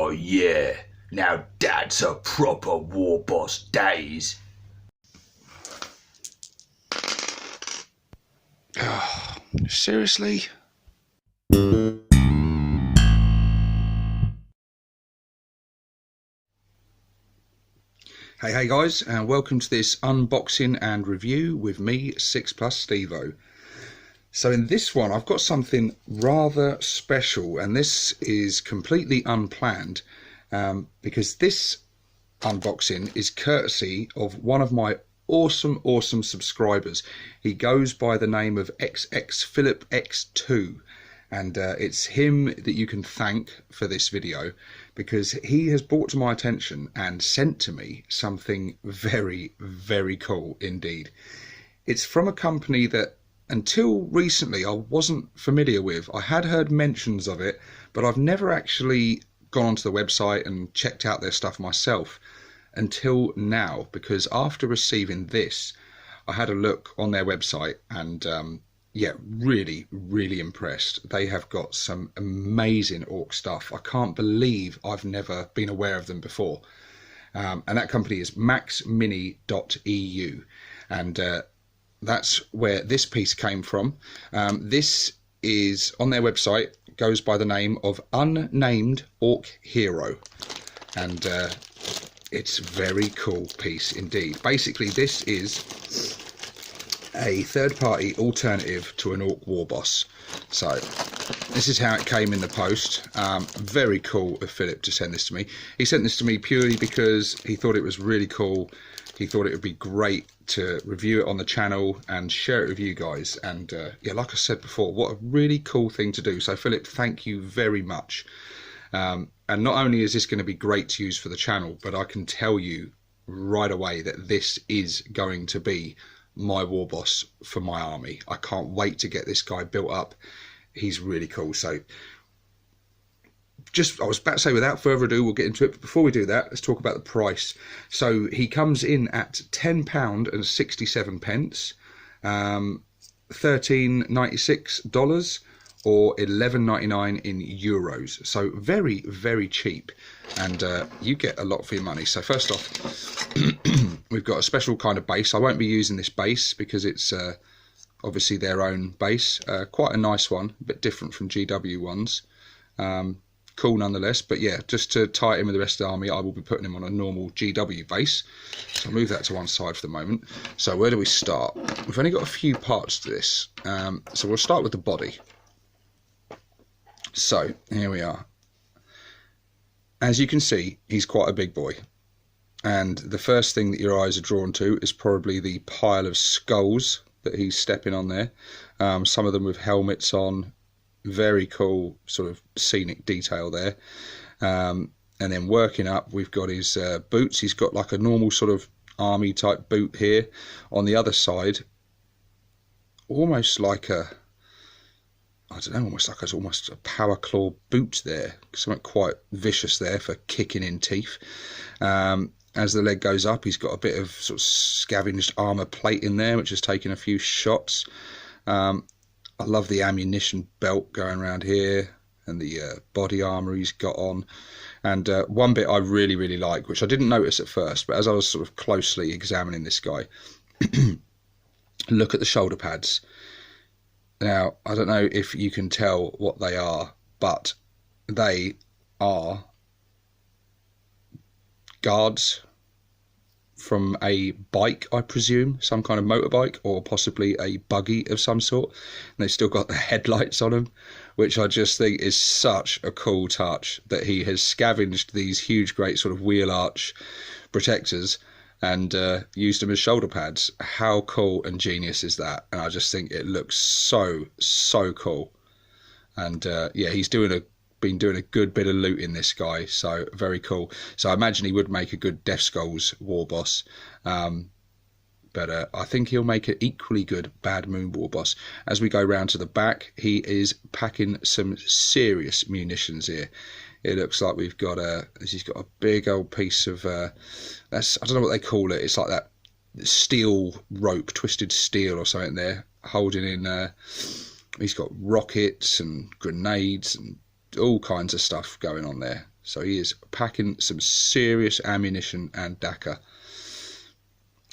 Oh yeah, now that's a proper warboss days. Oh, seriously? Hey guys, and welcome to this unboxing and review with me, 6+ Stevo. So in this one I've got something rather special, and this is completely unplanned because this unboxing is courtesy of one of my awesome subscribers. He goes by the name of XXPhilipX2, and it's him that you can thank for this video, because he has brought to my attention and sent to me something very cool indeed. It's from a company that until recently I wasn't familiar with. I had heard mentions of it, but I've never actually gone onto the website and checked out their stuff myself until now, because after receiving this I had a look on their website and yeah, really impressed. They have got some amazing orc stuff. I can't believe I've never been aware of them before. And that company is MaxMini.eu, and that's where this piece came from. This is on their website, goes by the name of Unnamed Orc Hero, and it's a very cool piece indeed. Basically, this is a third-party alternative to an Ork Warboss. So this is how it came in the post. Very cool of Philip to send this to me. He sent this to me purely because he thought it was really cool. He thought it would be great to review it on the channel and share it with you guys. And yeah, like I said before, what a really cool thing to do. So Philip, thank you very much. And not only is this going to be great to use for the channel, but I can tell you right away that this is going to be my warboss for my army. I can't wait to get this guy built up. He's really cool. So just, I was about to say, without further ado, we'll get into it. But before we do that, let's talk about the price. So he comes in at £10.67, $13.96 or $11.99 in euros. So very cheap, and you get a lot for your money. So first off, we've got a special kind of base. I won't be using this base because it's obviously their own base. Quite a nice one, a bit different from GW ones. Cool nonetheless, but yeah, just to tie it in with the rest of the army, I will be putting him on a normal GW base. So I'll move that to one side for the moment. So where do we start? We've only got a few parts to this, so we'll start with the body. So here we are. As you can see, he's quite a big boy, and the first thing that your eyes are drawn to is probably the pile of skulls that he's stepping on there. Some of them with helmets on. Very cool sort of scenic detail there. And then working up, we've got his boots. He's got like a normal sort of army type boot here. On the other side, almost like a, I don't know, almost a power claw boot there. Something quite vicious there for kicking in teeth. As the leg goes up, he's got a bit of sort of scavenged armor plate in there, which has taken a few shots. I love the ammunition belt going around here, and the body armor he's got on. And one bit I really like, which I didn't notice at first, but as I was sort of closely examining this guy, look at the shoulder pads. Now, I don't know if you can tell what they are, but they are guards from a bike, I presume, some kind of motorbike or possibly a buggy of some sort. And they've still got the headlights on them, which I just think is such a cool touch, that he has scavenged these huge, great sort of wheel arch protectors and used them as shoulder pads. How cool and genius is that? And I just think it looks so cool. And yeah, he's been doing a good bit of looting, this guy, so very cool. So I imagine he would make a good Death Skulls Warboss, but I think he'll make an equally good Bad Moon Warboss. As we go round to the back, he is packing some serious munitions here. It looks like we've got he's got a big old piece of that's, I don't know what they call it, it's like that steel rope, twisted steel or something there, holding in he's got rockets and grenades and all kinds of stuff going on there. So he is packing some serious ammunition and dakka.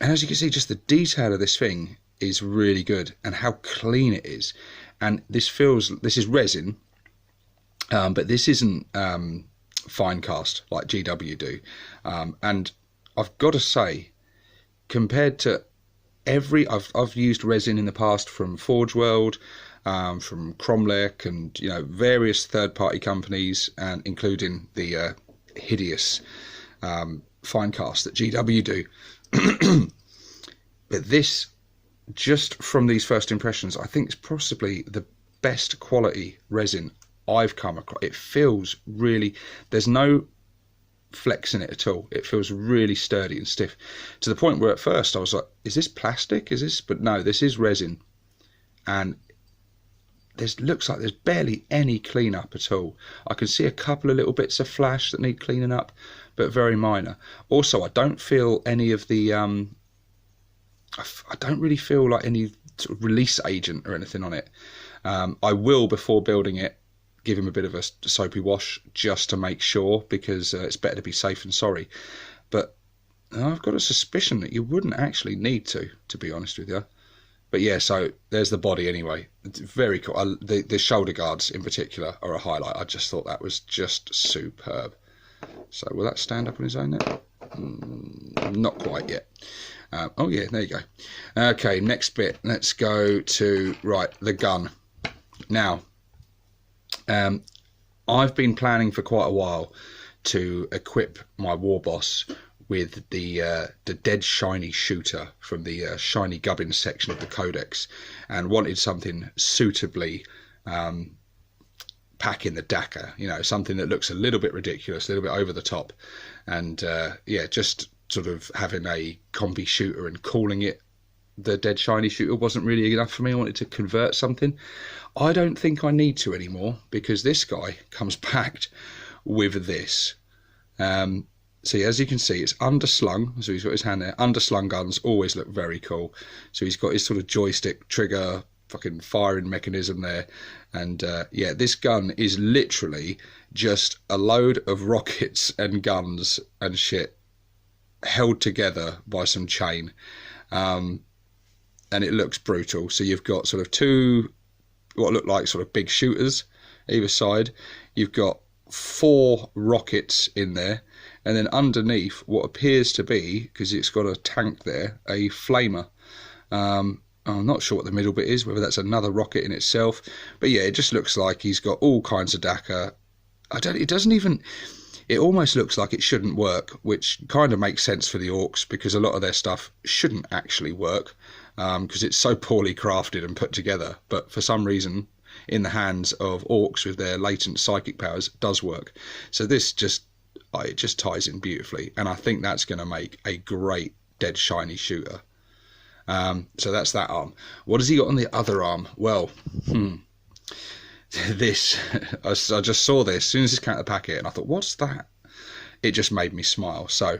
And as you can see, just the detail of this thing is really good, and how clean it is. And this is resin, but this isn't fine cast like GW do. And I've got to say, compared to I've used resin in the past from Forge World, from Cromlech, and various third-party companies, and including the hideous fine cast that GW do. But this, just from these first impressions, I think is possibly the best quality resin I've come across. It feels really, there's no flex in it at all. It feels really sturdy and stiff, to the point where at first I was like, is this plastic? But no, this is resin. And looks like there's barely any cleanup at all. I can see a couple of little bits of flash that need cleaning up, but very minor. Also, I don't feel any of the I don't really feel like any sort of release agent or anything on it. I will, before building it, give him a bit of a soapy wash just to make sure, because it's better to be safe than sorry. But I've got a suspicion that you wouldn't actually need to be honest with you. But yeah, so there's the body anyway. It's very cool. The shoulder guards in particular are a highlight. I just thought that was just superb. So will that stand up on his own now? Not quite yet. Oh yeah, there you go. Okay, next bit. Let's go to, the gun. Now, I've been planning for quite a while to equip my Warboss with the dead shiny shooter from the shiny gubbins section of the codex, and wanted something suitably packing the dakka, something that looks a little bit ridiculous, a little bit over the top, and yeah, just sort of having a combi shooter and calling it the dead shiny shooter wasn't really enough for me. I wanted to convert something. I don't think I need to anymore, because this guy comes packed with this. So as you can see, it's underslung, so he's got his hand there. Underslung guns always look very cool. So he's got his sort of joystick trigger fucking firing mechanism there, and yeah, this gun is literally just a load of rockets and guns and shit held together by some chain, and it looks brutal. So you've got sort of two what look like sort of big shooters either side. You've got 4 rockets in there, and then underneath what appears to be, because it's got a tank there, a flamer. I'm not sure what the middle bit is, whether that's another rocket in itself, but yeah, it just looks like he's got all kinds of dakka. It almost looks like it shouldn't work, which kind of makes sense for the orcs, because a lot of their stuff shouldn't actually work, because it's so poorly crafted and put together. But for some reason, in the hands of orcs with their latent psychic powers, it does work. So this just ties in beautifully, and I think that's going to make a great dead shiny shooter. So that's that arm. What has he got on the other arm? Well, this, I just saw this as soon as this came out of the packet, and I thought, what's that? It just made me smile. So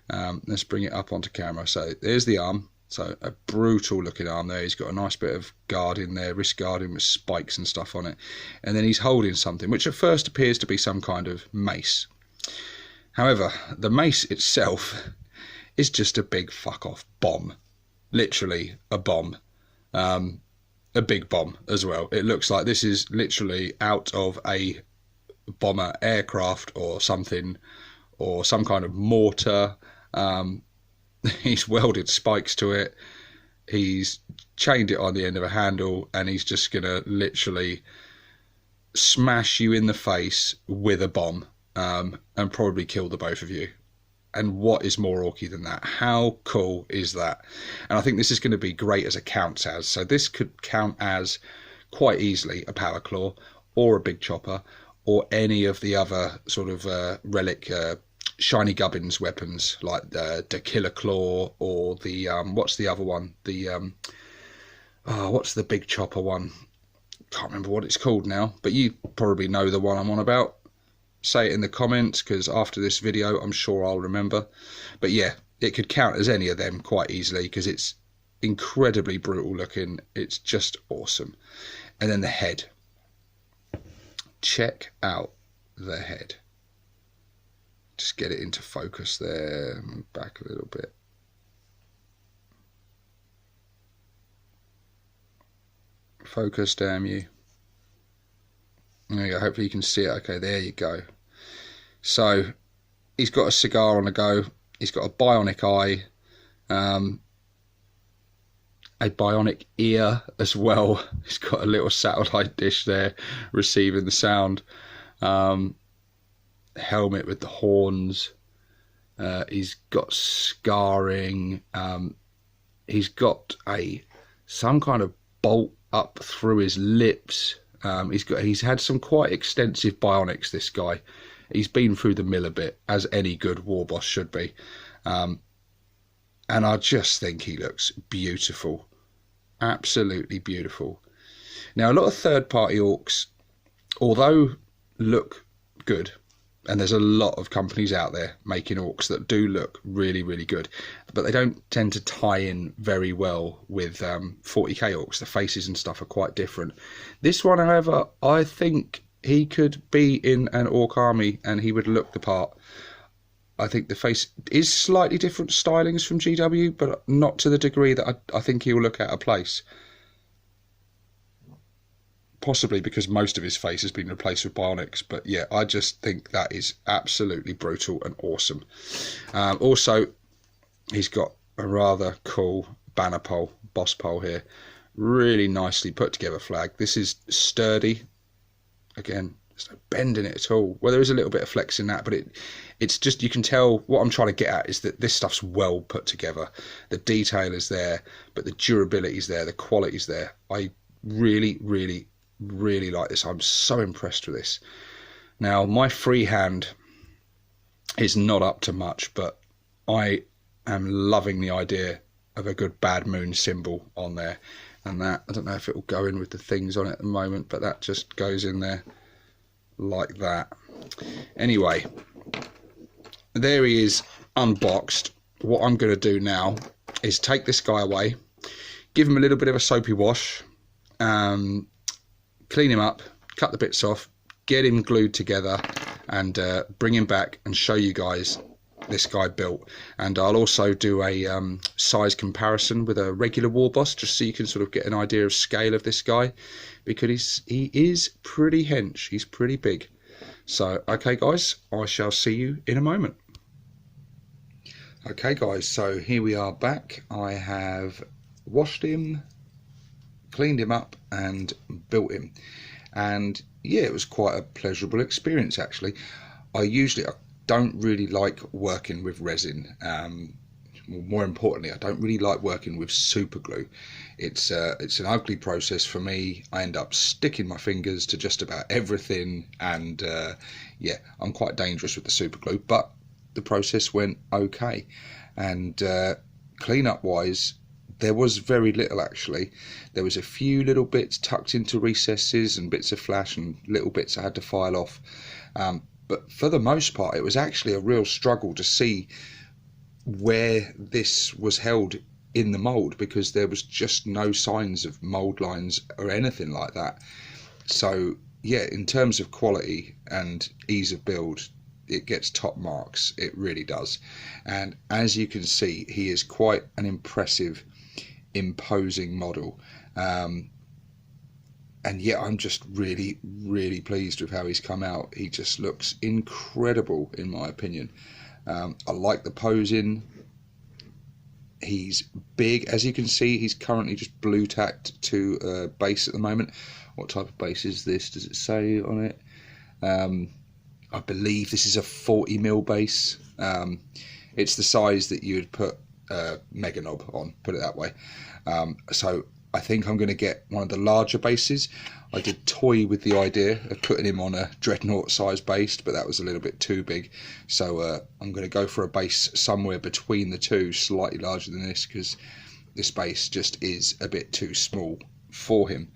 let's bring it up onto camera. So there's the arm. So a brutal looking arm there. He's got a nice bit of guard in there, wrist guarding with spikes and stuff on it. And then he's holding something which at first appears to be some kind of mace. However, the mace itself is just a big fuck off bomb. Literally a bomb. A big bomb as well. It looks like this is literally out of a bomber aircraft or something, or some kind of mortar. He's welded spikes to it. He's chained it on the end of a handle, and he's just gonna literally smash you in the face with a bomb, and probably kill the both of you. And what is more orky than that? How cool is that? And I think this is going to be great as a counts as. So this could count as quite easily a power claw, or a big chopper, or any of the other sort of relic shiny gubbins weapons, like the killer claw, or the what's the other one? The what's the big chopper one? Can't remember what it's called now, but you probably know the one I'm on about. Say it in the comments, because after this video I'm sure I'll remember. But yeah, it could count as any of them quite easily, because it's incredibly brutal looking. It's just awesome. And then the head. Check out the head. just get it into focus there. Move back a little bit. Focus, damn you. There you go. Hopefully you can see it. Okay, there you go. So he's got a cigar on the go. He's got a bionic eye, a bionic ear as well. He's got a little satellite dish there receiving the sound. Helmet with the horns. He's got scarring. He's got some kind of bolt up through his lips. He's had some quite extensive bionics, this guy. He's been through the mill a bit, as any good warboss should be. And I just think he looks beautiful. Absolutely beautiful. Now, a lot of third-party orcs, although look good, and there's a lot of companies out there making orcs that do look really, really good, but they don't tend to tie in very well with 40k orcs. The faces and stuff are quite different. This one, however, I think he could be in an orc army and he would look the part. I think the face is slightly different stylings from GW, but not to the degree that I think he will look out of place. Possibly because most of his face has been replaced with bionics, but yeah, I just think that is absolutely brutal and awesome. Also, he's got a rather cool banner pole, boss pole here. Really nicely put together flag. This is sturdy. Again, there's no bend in it at all. Well, there is a little bit of flex in that, but it's just, you can tell what I'm trying to get at is that this stuff's well put together. The detail is there, but the durability is there, the quality is there. I really, really, really like this. I'm so impressed with this. Now, my free hand is not up to much, but I am loving the idea of a good bad moon symbol on there. And that, I don't know if it will go in with the things on it at the moment, but that just goes in there like that. Anyway, there he is unboxed. What I'm going to do now is take this guy away, give him a little bit of a soapy wash, clean him up, cut the bits off, get him glued together, and bring him back and show you guys this guy built. And I'll also do a size comparison with a regular warboss, just so you can sort of get an idea of scale of this guy, because he is pretty hench. He's pretty big. So okay guys, I shall see you in a moment. Okay guys, so here we are back. I have washed him, cleaned him up and built him, and yeah, it was quite a pleasurable experience actually. I don't really like working with resin. More importantly, I don't really like working with super glue. It's an ugly process for me. I end up sticking my fingers to just about everything, and yeah, I'm quite dangerous with the super glue, but the process went okay. And cleanup wise, there was very little actually. There was a few little bits tucked into recesses and bits of flash and little bits I had to file off. But for the most part, it was actually a real struggle to see where this was held in the mould, because there was just no signs of mould lines or anything like that. So yeah, in terms of quality and ease of build, it gets top marks. It really does. And as you can see, he is quite an impressive, imposing model. And yeah, I'm just really, really pleased with how he's come out. He just looks incredible, in my opinion. I like the posing. He's big. As you can see, he's currently just blue tacked to a base at the moment. What type of base is this? Does it say on it? I believe this is a 40mm base. It's the size that you would put Mega Knob on, put it that way. So I think I'm going to get one of the larger bases. I did toy with the idea of putting him on a Dreadnought size base, but that was a little bit too big. So I'm going to go for a base somewhere between the two, slightly larger than this, because this base just is a bit too small for him.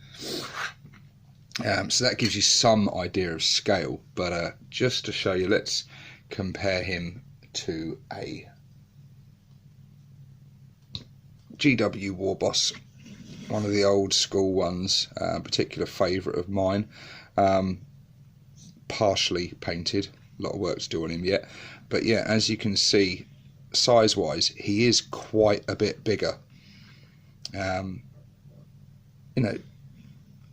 So that gives you some idea of scale, but just to show you, let's compare him to a GW Warboss, one of the old school ones, a particular favourite of mine, partially painted, of work to do on him yet. But yeah, as you can see, size wise, he is quite a bit bigger. You know,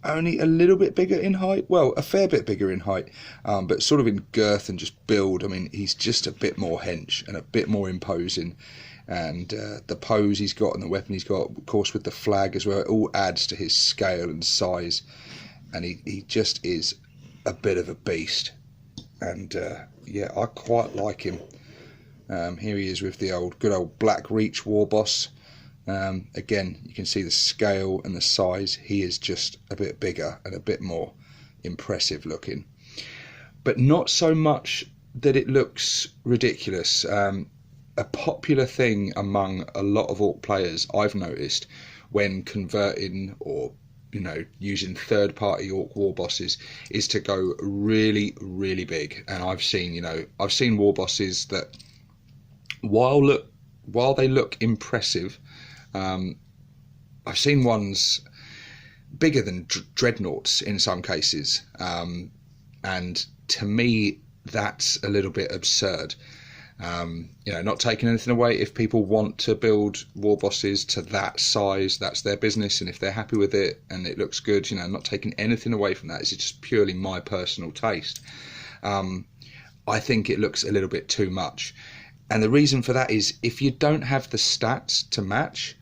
only a little bit bigger in height, well, a fair bit bigger in height, but sort of in girth and just build, I mean, he's just a bit more hench and a bit more imposing. And the pose he's got and the weapon he's got, of course with the flag as well, it all adds to his scale and size. And he just is a bit of a beast. And yeah, I quite like him. Here he is with the good old Black Reach Warboss. Again, you can see the scale and the size. He is just a bit bigger and a bit more impressive looking. But not so much that it looks ridiculous. A popular thing among a lot of Ork players, I've noticed, when converting or using third-party Ork Warbosses, is to go really, really big. And I've seen Warbosses that while they look impressive, I've seen ones bigger than dreadnoughts in some cases, and to me that's a little bit absurd. Not taking anything away. If people want to build Warbosses to that size, that's their business, and if they're happy with it and it looks good, not taking anything away from that. It's just purely my personal taste. I think it looks a little bit too much, and the reason for that is if you don't have the stats to match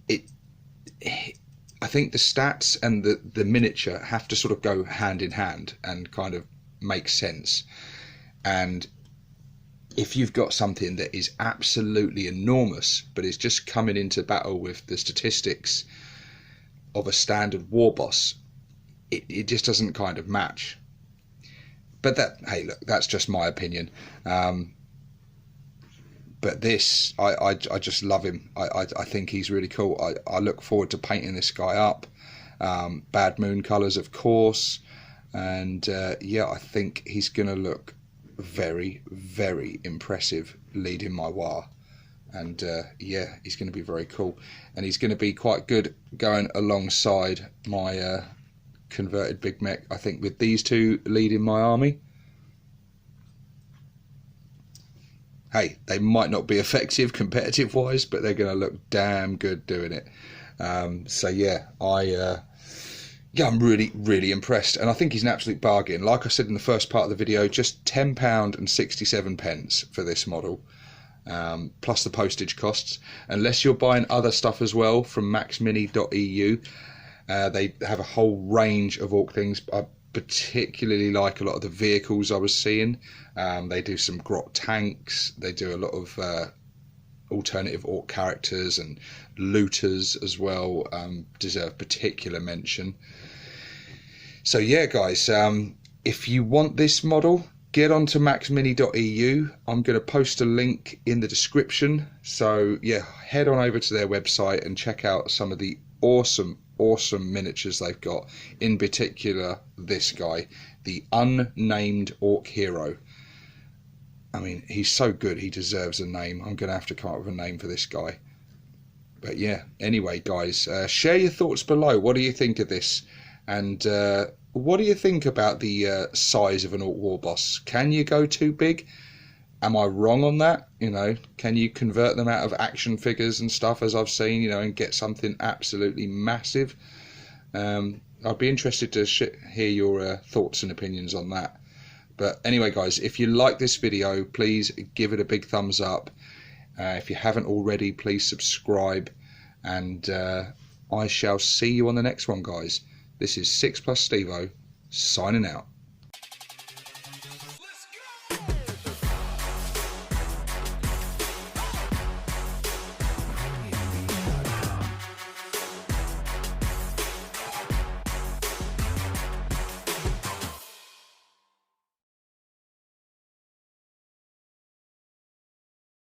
it, I think the stats and the miniature have to sort of go hand in hand and kind of make sense. And if you've got something that is absolutely enormous but is just coming into battle with the statistics of a standard warboss, it just doesn't kind of match. But hey, look, that's just my opinion. But this, I just love him. I think he's really cool. I look forward to painting this guy up. Bad Moon colours, of course. And yeah, I think he's going to look very, very impressive leading my war. And yeah, he's going to be very cool. And he's going to be quite good going alongside my converted Big Mech, I think, with these two leading my army. Hey, they might not be effective competitive wise, but they're going to look damn good doing it. So yeah, I'm really, really impressed, and I think he's an absolute bargain. Like I said in the first part of the video, just £10 and 67 pence for this model, plus the postage costs. Unless you're buying other stuff as well from MaxMini.eu, they have a whole range of Ork things. I particularly like a lot of the vehicles I was seeing. They do some grot tanks, they do a lot of alternative Ork characters, and looters as well deserve particular mention. So yeah guys, if you want this model, get onto MaxMini.eu. I'm going to post a link in the description, so yeah, head on over to their website and check out some of the awesome miniatures they've got, in particular this guy, the Unnamed Orc Hero. I mean, he's so good, he deserves a name. I'm going to have to come up with a name for this guy. But yeah, anyway guys, share your thoughts below. What do you think of this? And what do you think about the size of an Ork Warboss? Can you go too big? Am I wrong on that? Can you convert them out of action figures and stuff, as I've seen, and get something absolutely massive? I'd be interested to hear your thoughts and opinions on that. But anyway guys, if you like this video, please give it a big thumbs up. If you haven't already, please subscribe, and I shall see you on the next one guys. This is 6 Plus Stevo signing out.